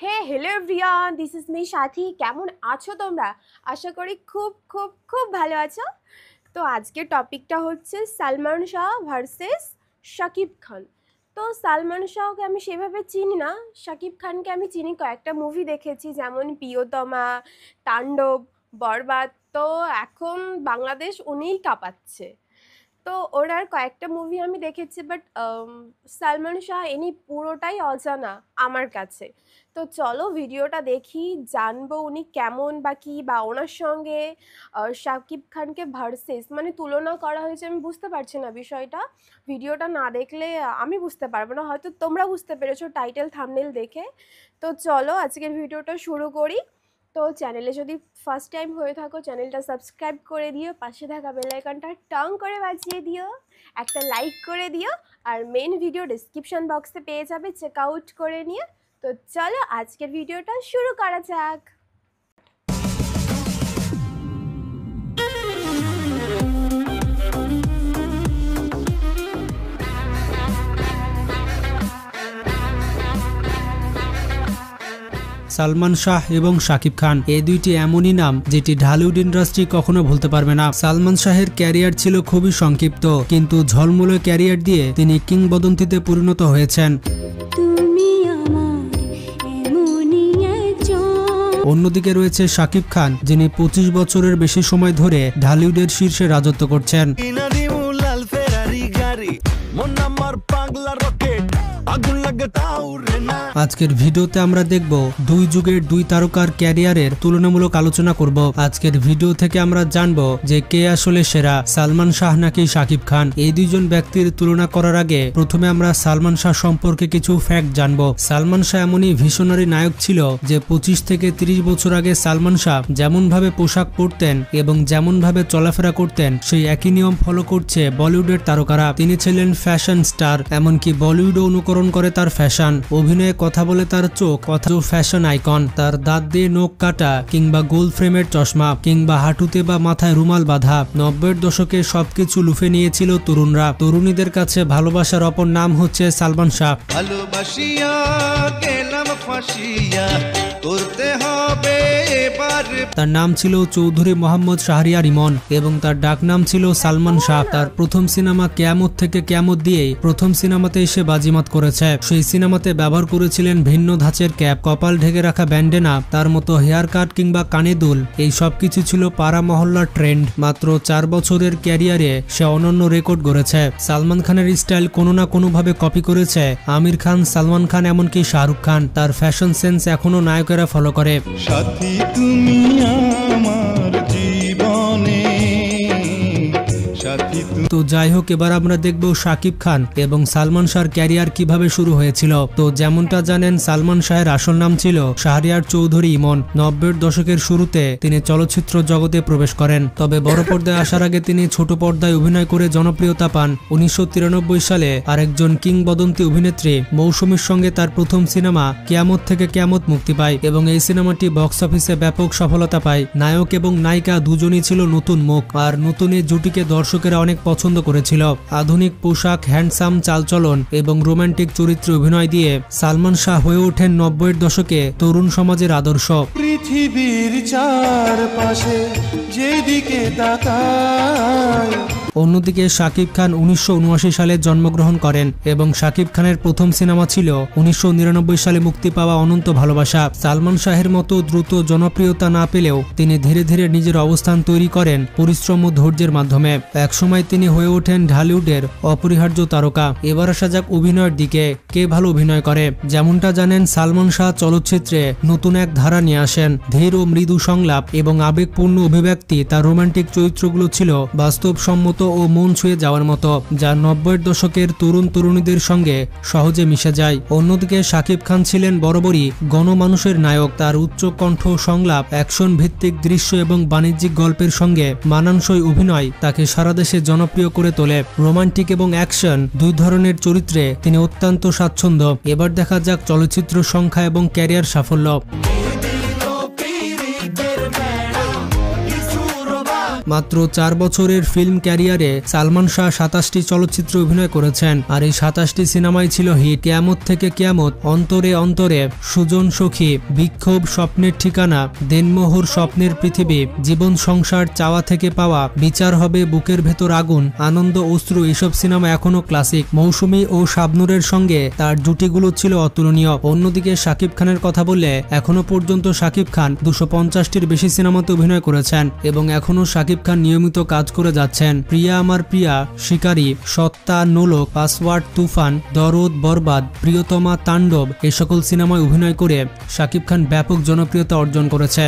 Hello everyone this is me साथी কেমন আছো তোমরা আশা করি খুব খুব খুব ভালো আছো। তো আজকের টপিকটা হচ্ছে সালমান শাহ ভার্সেস শাকিব খান। তো সালমান শাহকে আমি সেভাবে চিনি না, শাকিব খানকে আমি চিনি, কয়েকটা মুভি দেখেছি যেমন প্রিয়তমা, তাণ্ডব, বরবাদ। তো এখন বাংলাদেশ উনিই কাঁপাচ্ছে। তো ওনার কয়েকটা মুভি আমি দেখেছি, বাট সালমান শাহ ইনি পুরোটাই অজানা আমার কাছে। তো চলো ভিডিওটা দেখি, জানবো উনি কেমন বা কী, বা ওনার সঙ্গে শাকিব খানকে ভার্সেস মানে তুলনা করা হয়েছে। আমি বুঝতে পারছি না বিষয়টা, ভিডিওটা না দেখলে আমি বুঝতে পারবো না, হয়তো তোমরা বুঝতে পেরেছো টাইটেল থাম্বনেল দেখে। তো চলো আজকের ভিডিওটা শুরু করি। তো চ্যানেলে যদি ফার্স্ট টাইম হয়ে থাকো চ্যানেলটা সাবস্ক্রাইব করে দিও, পাশে থাকা বেল আইকনটা টং করে বাজিয়ে দিও, একটা লাইক করে দিও, আর মেন ভিডিও ডিসক্রিপশন বক্সে পেয়ে যাবে, চেক আউট করে নিয়ে। তো চলো আজকের ভিডিওটা শুরু করা যাক। সালমান শাহ এবং শাকিব খান এই দুইটি এমনই নাম যেটি ঢালিউড ইন্ডাস্ট্রি কখনো ভুলতে পারবে না। সালমান শাহের ক্যারিয়ার ছিল খুবই সংক্ষিপ্ত, কিন্তু ঝলমলে ক্যারিয়ার দিয়ে তিনি কিংবদন্তিতে পরিণত হয়েছেন। অন্যদিকে রয়েছে শাকিব খান, যিনি 25 বছরের বেশি সময় ধরে ঢালিউডের শীর্ষে রাজত্ব করছেন। আজকের ভিডিওতে আমরা দেখব দুই যুগের দুই তারকার ক্যারিয়ারের তুলনামূলক আলোচনা করব। আজকের ভিডিও থেকে আমরা জানব যে কে আসলে সেরা, সালমান শাহ নাকি শাকিব খান। এই দুইজন ব্যক্তির তুলনা করার আগে প্রথমে আমরা সালমান শাহ সম্পর্কে কিছু ফ্যাক্ট জানব। সালমান শাহ এমনই ভিশনারি নায়ক ছিল যে 25 থেকে 30 বছর আগে সালমান শাহ যেমন ভাবে পোশাক পরতেন এবং যেমন ভাবে চলাফেরা করতেন সেই একই নিয়ম ফলো করছে বলিউডের তারকারা। তিনি ছিলেন ফ্যাশন স্টার, এমনকি বলিউডও অনুকরণ করে তার ফ্যাশন। অভিনয়ে কথা বলে তার চোখ, কথা ফ্যাশন আইকন। তার দাঁত দিয়ে নখ কাটা কিংবা গোল ফ্রেমের চশমা কিংবা হাঁটুতে বা মাথায় রুমাল বাঁধা 90-এর দশকে সবকিছু লুফে নিয়েছিল তরুণরা। তরুণীদের কাছে ভালোবাসার অপর নাম হচ্ছে সালমান শাহ। তার নাম ছিল চৌধুরী মোহাম্মদ শাহরিয়ার ইমন এবং তার ডাক নাম ছিল সালমান শাহ। তার প্রথম সিনেমা কেয়ামত থেকে কেয়ামত দিয়েই প্রথম সিনেমাতে এসে বাজিমাত করেছে। সেই সিনেমাতে ব্যবহার করেছিলেন ভিন্ন ধাঁচের ক্যাপ, কপাল ঢেকে রাখা ব্যান্ডেনা, তার মতো হেয়ার কাট কিংবা কানে দুল, এই সবকিছু ছিল পাড়া মহল্লার ট্রেন্ড। মাত্র 4 বছরের ক্যারিয়ারে সে অনন্য রেকর্ড গড়েছে। সালমান খানের স্টাইল কোনো না কোনোভাবে কপি করেছে আমির খান, সালমান খান, এমনকি শাহরুখ খান। তার ফ্যাশন সেন্স এখনো নায়কেরা ফলো করে। সাথী তুমি আমার জীবনে। তো যাই হোক, এবার আমরা দেখব শাকিব খান এবং সালমান শাহর ক্যারিয়ার কিভাবে শুরু হয়েছিল। তো যেমনটা জানেন, সালমান শাহের আসল নাম ছিল শাহরিয়ার চৌধুরী ইমন। 90-এর দশকের শুরুতে তিনি চলচ্চিত্র জগতে প্রবেশ করেন, তবে বড় পর্দায় আসার আগে তিনি ছোট পর্দায় অভিনয় করে জনপ্রিয়তা পান। 1993 সালে আরেকজন কিংবদন্তি অভিনেত্রী মৌসুমীর সঙ্গে তার প্রথম সিনেমা কেয়ামত থেকে কেয়ামত মুক্তি পায় এবং এই সিনেমাটি বক্স অফিসে ব্যাপক সফলতা পায়। নায়ক এবং নায়িকা দুজনই ছিল নতুন মুখ, আর নতুন এই জুটিকে দর্শকেরা অনেক পছন্দ করেছিল। আধুনিক পোশাক, হ্যান্ডসাম চালচলন এবং রোমান্টিক চরিত্রে অভিনয় দিয়ে সালমান শাহ হয়ে ওঠেন 90-এর দশকে তরুণ সমাজের আদর্শ। পৃথিবীর চারপাশে যেদিকে তাকাই। অন্যদিকে শাকিব খান 1979 সালে জন্মগ্রহণ করেন এবং শাকিব খানের প্রথম সিনেমা ছিল 1999 সালে মুক্তি পাওয়া অনন্ত ভালোবাসা। সালমান শাহের মতো দ্রুত জনপ্রিয়তা না পেলেও তিনি ধীরে ধীরে নিজের অবস্থান তৈরি করেন পরিশ্রম ও ধৈর্যের মাধ্যমে। একসময় তিনি হয়ে ওঠেন ঢালিউডের অপরিহার্য তারকা। এবার আসা যাক অভিনয়ের দিকে, কে ভালো অভিনয় করে। যেমনটা জানেন, সালমান শাহ চলচ্চিত্রে নতুন এক ধারা নিয়ে আসেন। ধীর ও মৃদু সংলাপ এবং আবেগপূর্ণ অভিব্যক্তি তার রোমান্টিক চরিত্রগুলো ছিল বাস্তবসম্মত ও মন ছুঁয়ে যাওয়ার মতো, যা 90-এর দশকের তরুণ তরুণীদের সঙ্গে সহজে মিশে যায়। অন্যদিকে শাকিব খান ছিলেন বরাবরই গণমানুষের নায়ক। তার উচ্চ কণ্ঠ, সংলাপ, অ্যাকশন ভিত্তিক দৃশ্য এবং বাণিজ্যিক গল্পের সঙ্গে মানানসই অভিনয় তাকে সারা দেশে জনপ্রিয় করে তোলে। রোমান্টিক এবং অ্যাকশন দুই ধরনের চরিত্রে তিনি অত্যন্ত স্বাচ্ছন্দ্য। এবার দেখা যাক চলচ্চিত্র সংখ্যা এবং ক্যারিয়ার সাফল্য। মাত্র 4 বছরের ফিল্ম ক্যারিয়ারে সালমান শাহ 27টি চলচ্চিত্রে অভিনয় করেছেন, আর এই 27টি সিনেমাই ছিল হিট। কিয়ামত থেকে কিয়ামত, অন্তরে অন্তরে, সুজন সখী, বিক্ষোভ, স্বপ্নের ঠিকানা, দেনমোহর, স্বপ্নের পৃথিবী, জীবন সংসার, চাওয়া থেকে পাওয়া, বিচার হবে, বুকের ভেতর আগুন, আনন্দ অশ্রু, এসব সিনেমা এখনো ক্লাসিক। মৌসুমী ও শাবনূরের সঙ্গে তার জুটিগুলো ছিল অতুলনীয়। অন্যদিকে শাকিব খানের কথা বললে এখনো পর্যন্ত শাকিব খান 250টির বেশি সিনেমাতে অভিনয় করেছেন এবং এখনো শাকিব খান নিয়মিত কাজ করে যাচ্ছেন। প্রিয়া আমার প্রিয়া, শিকারী, সত্তা, নোলক, পাসওয়ার্ড, তুফান, দরদ, বরবাদ, প্রিয়তমা, তাণ্ডব এ সকল সিনেমায় অভিনয় করে শাকিব খান ব্যাপক জনপ্রিয়তা অর্জন করেছে।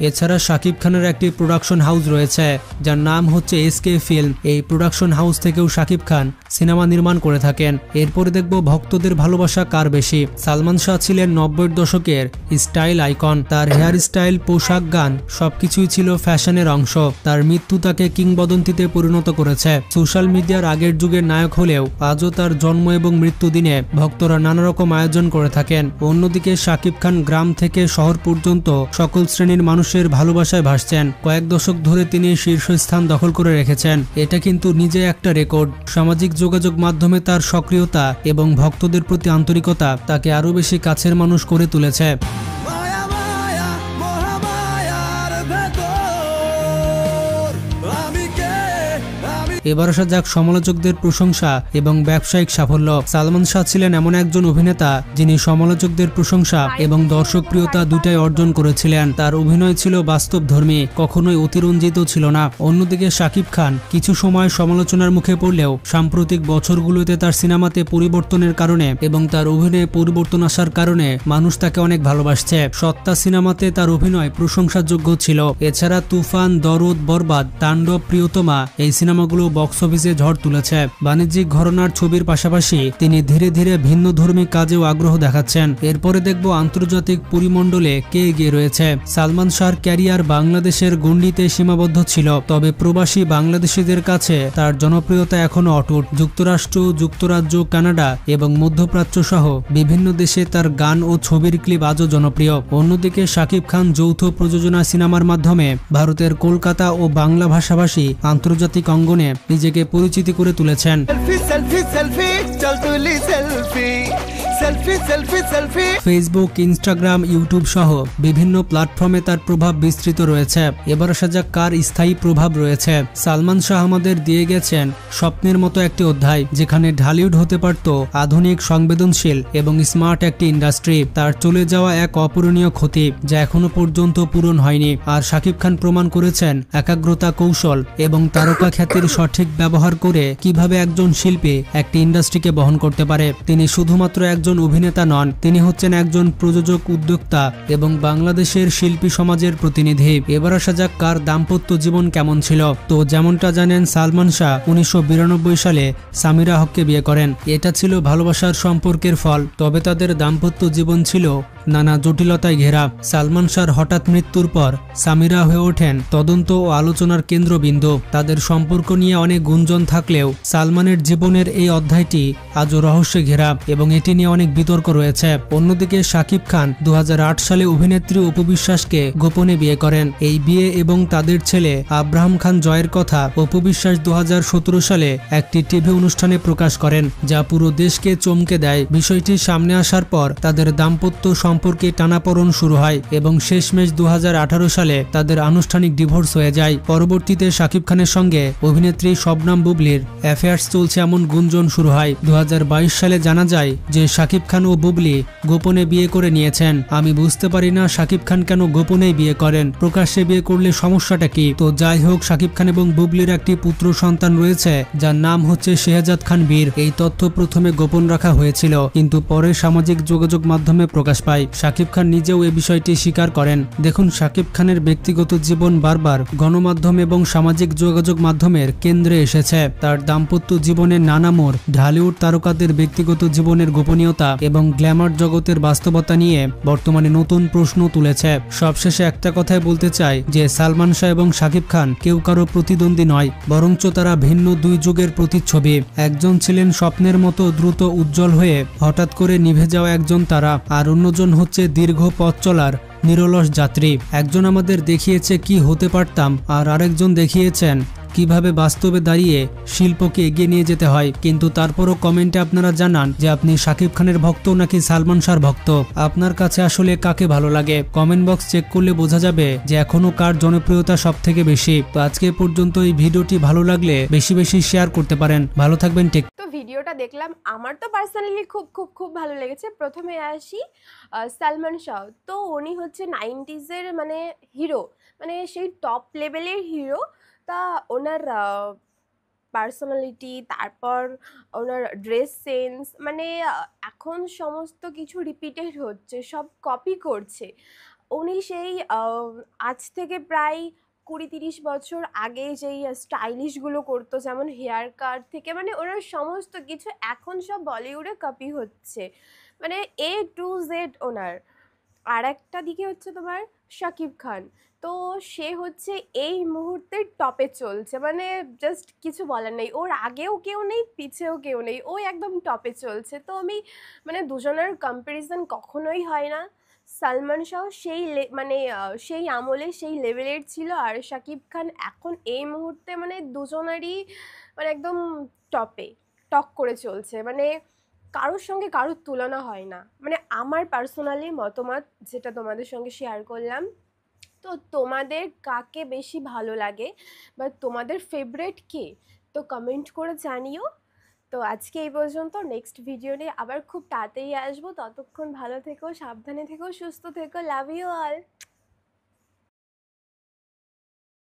এছাড়া শাকিব খানের একটি প্রোডাকশন হাউস রয়েছে যার নাম হচ্ছে এসকে ফিল্ম। এই প্রোডাকশন হাউস থেকেও শাকিব খান সিনেমা নির্মাণ করে থাকেন। এরপরে দেখব ভক্তদের ভালোবাসা কার বেশি। সালমান শাহ ছিলেন 90-এর দশকের স্টাইল আইকন। তার হেয়ার স্টাইল, পোশাক, গান সবকিছুই ছিল ফ্যাশনের অংশ। তার মৃত্যু তাকে কিংবদন্তিতে পরিণত করেছে। সোশ্যাল মিডিয়ার আগের যুগের নায়ক হলেও আজও তার জন্ম এবং মৃত্যু দিনে ভক্তরা নানা রকম আয়োজন করে থাকেন। অন্যদিকে শাকিব খান গ্রাম থেকে শহর পর্যন্ত সকল শ্রেণীর মানুষের ভালোবাসায় ভাসছেন। কয়েক দশক ধরে তিনি শীর্ষস্থান দখল করে রেখেছেন। এটা কিন্তু নিজে একটা রেকর্ড। সামাজিক যোগাযোগ মাধ্যমে তার সক্রিয়তা এবং ভক্তদের প্রতি আন্তরিকতা তাকে আরো বেশি কাছের মানুষ করে তুলেছে। এবার আসা যাক সমালোচকদের প্রশংসা এবং ব্যবসায়িক সাফল্য। সালমান শাহ ছিলেন এমন একজন অভিনেতা যিনি সমালোচকদের প্রশংসা এবং দর্শকপ্রিয়তা দুটাই অর্জন করেছিলেন। তার অভিনয় ছিল বাস্তবধর্মী, কখনোই অতিরঞ্জিত ছিল না। অন্যদিকে শাকিব খান কিছু সময় সমালোচনার মুখে পড়লেও সাম্প্রতিক বছরগুলোতে তার সিনেমাতে পরিবর্তনের কারণে এবং তার অভিনয়ে পরিবর্তন আসার কারণে মানুষ তাকে অনেক ভালোবাসছে। সত্তা সিনেমাতে তার অভিনয় প্রশংসাযোগ্য ছিল। এছাড়া তুফান, দরদ, বরবাদ, তাণ্ডব, প্রিয়তমা এই সিনেমাগুলো বক্স অফিসে ঝড় তুলেছে। বাণিজ্যিক ঘরানার ছবির পাশাপাশি তিনি ধীরে ধীরে ভিন্ন ধর্মী কাজেও আগ্রহ দেখাচ্ছেন। এরপরে দেখব আন্তর্জাতিক পরিমণ্ডলে কে এগিয়ে রয়েছে। সালমান শাহর ক্যারিয়ার বাংলাদেশের গণ্ডিতে সীমাবদ্ধ ছিল, তবে প্রবাসী বাংলাদেশিদের কাছে তার জনপ্রিয়তা এখনো অটুট। যুক্তরাষ্ট্র, যুক্তরাজ্য, কানাডা এবং মধ্যপ্রাচ্য সহ বিভিন্ন দেশে তার গান ও ছবির ক্লিপ আজও জনপ্রিয়। অন্যদিকে শাকিব খান যৌথ প্রযোজনা সিনেমার মাধ্যমে ভারতের কলকাতা ও বাংলা ভাষাভাষী আন্তর্জাতিক অঙ্গনে নিজেকে পরিচিতি করে তুলেছেন। ফেসবুক, ইনস্টাগ্রাম, ইউটিউব সহ বিভিন্ন প্ল্যাটফর্মে তার প্রভাব বিস্তৃত রয়েছে। এবার আসা যাক কার স্থায়ী প্রভাব রয়েছে। সালমান শাহ আমাদের দিয়ে গেছেন স্বপ্নের মতো একটি অধ্যায়, যেখানে ঢালিউড হতে পারত আধুনিক, সংবেদনশীল এবং স্মার্ট একটি ইন্ডাস্ট্রি। তার চলে যাওয়া এক অপূরণীয় ক্ষতি যা এখনো পর্যন্ত পূরণ হয়নি। আর শাকিব খান প্রমাণ করেছেন একাগ্রতা, কৌশল এবং তারকা খ্যাতির সঠিক ব্যবহার করে কিভাবে একজন শিল্পী একটি ইন্ডাস্ট্রিকে বহন করতে পারে। তিনি শুধুমাত্র একজন অভিনেতা নন, তিনি হচ্ছেন একজন প্রযোজক, উদ্যোক্তা এবং বাংলাদেশের শিল্পী সমাজের প্রতিনিধি। এবার আসা যাক কার দাম্পত্য জীবন কেমন ছিল। তো যেমনটা জানেন, সালমান শাহ 1992 সালে সামিরা হককে বিয়ে করেন। এটা ছিল ভালোবাসার সম্পর্কের ফল, তবে তাদের দাম্পত্য জীবন ছিল নানা জটিলতায় ঘেরা। সালমান শাহর হঠাৎ মৃত্যুর পর সামিরা হয়ে ওঠেন তদন্ত ও আলোচনার কেন্দ্রবিন্দু। তাদের সম্পর্ক নিয়ে অনেক গুঞ্জন থাকলেও সালমানের জীবনের এই অধ্যায়টি আজও রহস্যে ঘেরা এবং এটি নিয়ে অনেক বিতর্ক রয়েছে। অন্যদিকে শাকিব খান 2008 সালে অভিনেত্রী অপু বিশ্বাসকে গোপনে বিয়ে করেন। এই বিয়ে এবং তাদের ছেলে আব্রাহাম খান জয়ের কথা অপু বিশ্বাস 2017 সালে একটি টিভি অনুষ্ঠানে প্রকাশ করেন, যা পুরো দেশকে চমকে দেয়। বিষয়টি সামনে আসার পর তাদের দাম্পত্য সম্পর্কে টানাপোড়েন শুরু হয় এবং শেষমেশ 2018 সালে তাদের আনুষ্ঠানিক ডিভোর্স হয়ে যায়। পরবর্তীতে শাকিব খানের সঙ্গে অভিনেত্রী শবনম বুবলির অ্যাফেয়ার্স চলছে এমন গুঞ্জন শুরু হয়। 2022 সালে জানা যায় যে শাকিব খান ও বুবলি গোপনে বিয়ে করে নিয়েছেন। আমি বুঝতে পারি না শাকিব খান কেন গোপনে বিয়ে করেন, প্রকাশ্যে বিয়ে করলে সমস্যাটা কি? তো যাই হোক, শাকিব খান এবং বুবলির একটি পুত্র সন্তান রয়েছে যার নাম হচ্ছে শেহজাদ খান বীর। এই তথ্য প্রথমে গোপন রাখা হয়েছিল, কিন্তু পরে সামাজিক যোগাযোগ মাধ্যমে প্রকাশ পায়। শাকিব খান নিজেও এই বিষয়টি স্বীকার করেন। দেখুন, শাকিব খানের ব্যক্তিগত জীবন বারবার গণমাধ্যম এবং সামাজিক যোগাযোগ মাধ্যমের কেন্দ্রে এসেছে। তার দাম্পত্য জীবনের নানা মোড়, ঢালিউড তারকাদের ব্যক্তিগত জীবনের গোপনীয়তা এবং গ্ল্যামার জগতের বাস্তবতা নিয়ে বর্তমানে নতুন প্রশ্ন তুলেছে। সবশেষে একটা কথাই বলতে চাই যে সালমান শাহ এবং শাকিব খান কেউ কারো প্রতিদ্বন্দ্বী নয়, বরঞ্চ তারা ভিন্ন দুই যুগের প্রতিচ্ছবি। একজন ছিলেন স্বপ্নের মতো দ্রুত উজ্জ্বল হয়ে হঠাৎ করে নিভে যাওয়া একজন তারা, আর অন্যজন হচ্ছে দীর্ঘ পথ চলার নিরলস যাত্রী। একজন আমাদের দেখিয়েছে কি হতে পারতাম, আর আরেকজন দেখিয়েছেন কিভাবে বাস্তবে দাঁড়িয়ে শিল্পকে এগিয়ে নিয়ে যেতে হয়। কিন্তু তারপরও কমেন্টে আপনারা জানান যে আপনি শাকিব খানের ভক্ত নাকি সালমান শাহর ভক্ত। আপনার কাছে আসলে কাকে ভালো লাগে? কমেন্ট বক্স চেক করলে বোঝা যাবে যে এখনো কার জনপ্রিয়তা সব থেকে বেশি। তো আজকে পর্যন্ত এই ভিডিওটি ভালো লাগলে বেশি বেশি শেয়ার করতে পারেন। ভালো থাকবেন, টেক। তো ভিডিওটা দেখলাম, আমার তো পার্সোনালি খুব খুব খুব ভালো লেগেছে। প্রথমে আসি সালমান শাহ। তো উনি হচ্ছে 90s-এর মানে হিরো, মানে সেই টপ লেভেলের হিরো। তা ওনার পার্সোনালিটি, তারপর ওনার ড্রেস সেন্স, মানে এখন সমস্ত কিছু রিপিটেড হচ্ছে, সব কপি করছে। উনি সেই আজ থেকে প্রায় 20-30 বছর আগে যেই স্টাইলিশগুলো করতো, যেমন হেয়ার কাট থেকে মানে ওনার সমস্ত কিছু এখন সব বলিউডে কপি হচ্ছে, মানে A to Z ওনার। আর একটা দিকে হচ্ছে তোমার শাকিব খান। তো সে হচ্ছে এই মুহূর্তে টপে চলছে, মানে জাস্ট কিছু বলার নেই। ওর আগেও কেউ নেই, পিছেও কেউ নেই, ও একদম টপে চলছে। তো আমি মানে দুজনের কম্প্যারিজন কখনোই হয় না। সালমান শাহ সেই মানে সেই আমলে সেই লেভেলের ছিল, আর শাকিব খান এখন এই মুহূর্তে মানে দুজনেরই মানে একদম টপে টক করে চলছে, মানে কারোর সঙ্গে কারোর তুলনা হয় না। মানে আমার পার্সোনালি মতামত যেটা তোমাদের সঙ্গে শেয়ার করলাম। তো তোমাদের কাকে বেশি ভালো লাগে বা তোমাদের ফেভারিট কে, তো কমেন্ট করে জানিও। তো আজকে এই পর্যন্ত, নেক্সট ভিডিও নিয়ে আবার খুব তাড়াতাড়ি আসবো। ততক্ষণ ভালো থেকো, সাবধানে থেকো, সুস্থ থেকো, লাভ ইউ অল।